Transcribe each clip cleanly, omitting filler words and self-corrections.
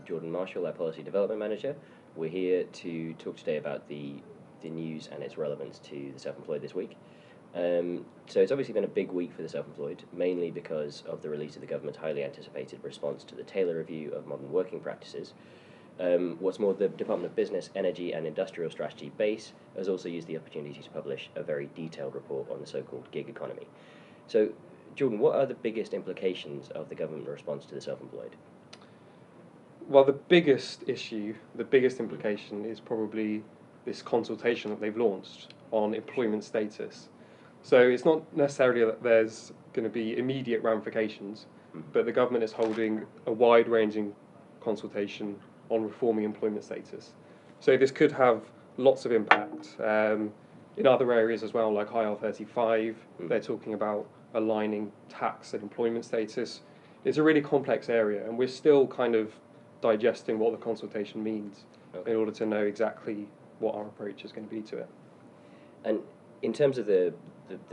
Jordan Marshall, our Policy Development Manager. We're here to talk today about the news and its relevance to the self-employed this week. So it's obviously been a big week for the self-employed, mainly because of the release of the government's highly anticipated response to the Taylor Review of Modern Working Practices. What's more, the Department of Business, Energy and Industrial Strategy, BEIS, has also used the opportunity to publish a very detailed report on the so-called gig economy. So, Jordan, what are the biggest implications of the government response to the self-employed? Well, the biggest issue, the biggest implication is probably this consultation that they've launched on employment status. So it's not necessarily that there's going to be immediate ramifications, but the government is holding a wide-ranging consultation on reforming employment status. So this could have lots of impact. In other areas as well, like IR35, they're talking about aligning tax and employment status. It's a really complex area, and we're still kind of digesting what the consultation means in order to know exactly what our approach is going to be to it. And in terms of their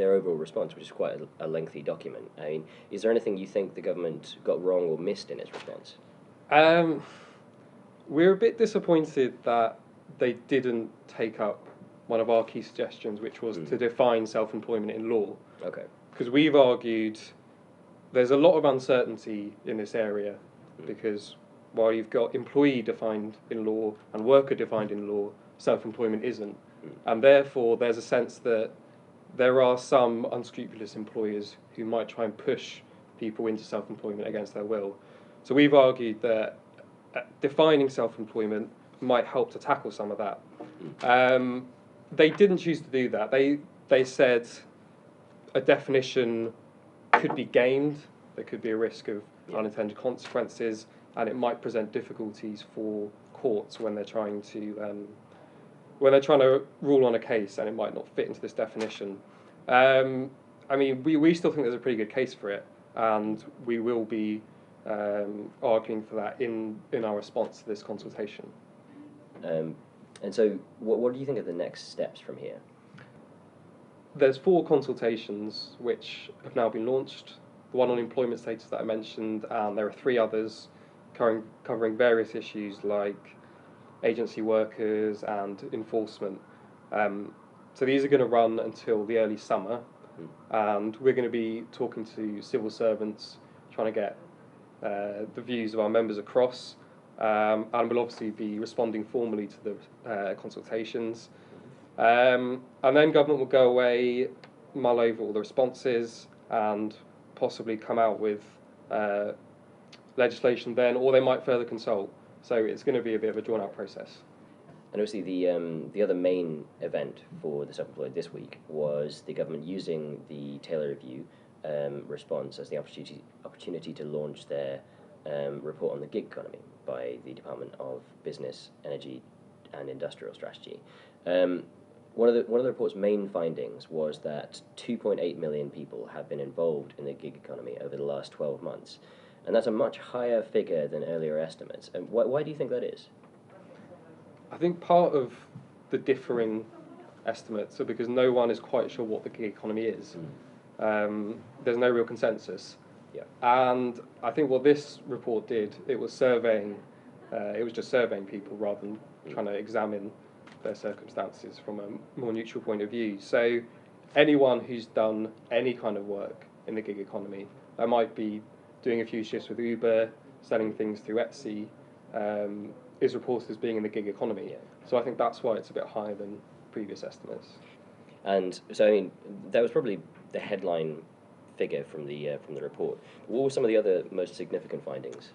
overall response, which is quite a lengthy document, I mean, is there anything you think the government got wrong or missed in its response? We're a bit disappointed that they didn't take up one of our key suggestions, which was to define self-employment in law. Okay. Because we've argued there's a lot of uncertainty in this area, because while you've got employee defined in law and worker defined in law, self-employment isn't. And therefore there's a sense that there are some unscrupulous employers who might try and push people into self-employment against their will. So we've argued that defining self-employment might help to tackle some of that. They didn't choose to do that. They said a definition could be gamed, there could be a risk of unintended consequences, and it might present difficulties for courts when they're trying to rule on a case, and it might not fit into this definition. I mean, we still think there's a pretty good case for it, and we will be arguing for that in our response to this consultation. And so, what do you think are the next steps from here? There's 4 consultations which have now been launched. The one on employment status that I mentioned, and there are 3 others covering various issues like agency workers and enforcement. So these are going to run until the early summer, and we're going to be talking to civil servants, trying to get the views of our members across, and we'll obviously be responding formally to the consultations. And then government will go away, mull over all the responses, and possibly come out with legislation then, or they might further consult. So it's going to be a bit of a drawn-out process. And obviously the other main event for the self-employed this week was the government using the Taylor Review response as the opportunity to launch their report on the gig economy by the Department of Business, Energy and Industrial Strategy. One of the report's main findings was that 2.8 million people have been involved in the gig economy over the last 12 months. And that's a much higher figure than earlier estimates. And why do you think that is? I think part of the differing estimates are because no one is quite sure what the gig economy is. There's no real consensus. Yeah. And I think what this report did, it was just surveying people rather than trying to examine their circumstances from a more neutral point of view. So anyone who's done any kind of work in the gig economy, that might be doing a few shifts with Uber, selling things through IPSE, is reported as being in the gig economy. So I think that's why it's a bit higher than previous estimates. And so, I mean, that was probably the headline figure from the report. What were some of the other most significant findings?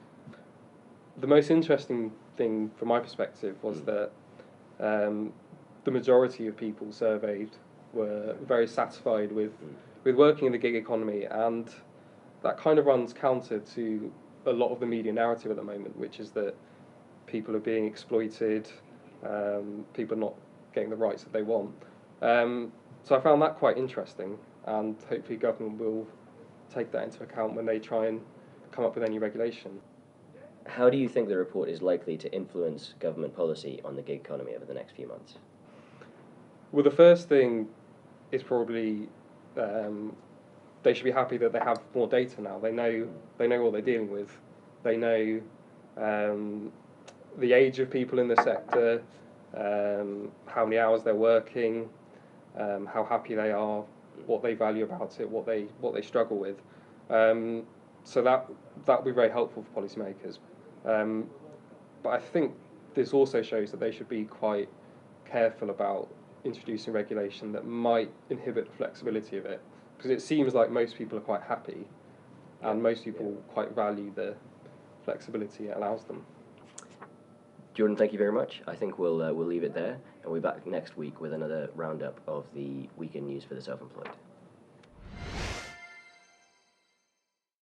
The most interesting thing from my perspective was that the majority of people surveyed were very satisfied with working in the gig economy, and that kind of runs counter to a lot of the media narrative at the moment, which is that people are being exploited, people are not getting the rights that they want. So I found that quite interesting, and hopefully government will take that into account when they try and come up with any regulation. How do you think the report is likely to influence government policy on the gig economy over the next few months? Well, the first thing is probably they should be happy that they have more data now. They know what they're dealing with. They know the age of people in the sector, how many hours they're working, how happy they are, what they value about it, what they struggle with. So that would be very helpful for policymakers. But I think this also shows that they should be quite careful about introducing regulation that might inhibit the flexibility of it, because it seems like most people are quite happy, and most people quite value the flexibility it allows them. Jordan, thank you very much. I think we'll leave it there, and we'll be back next week with another roundup of the weekend news for the self-employed.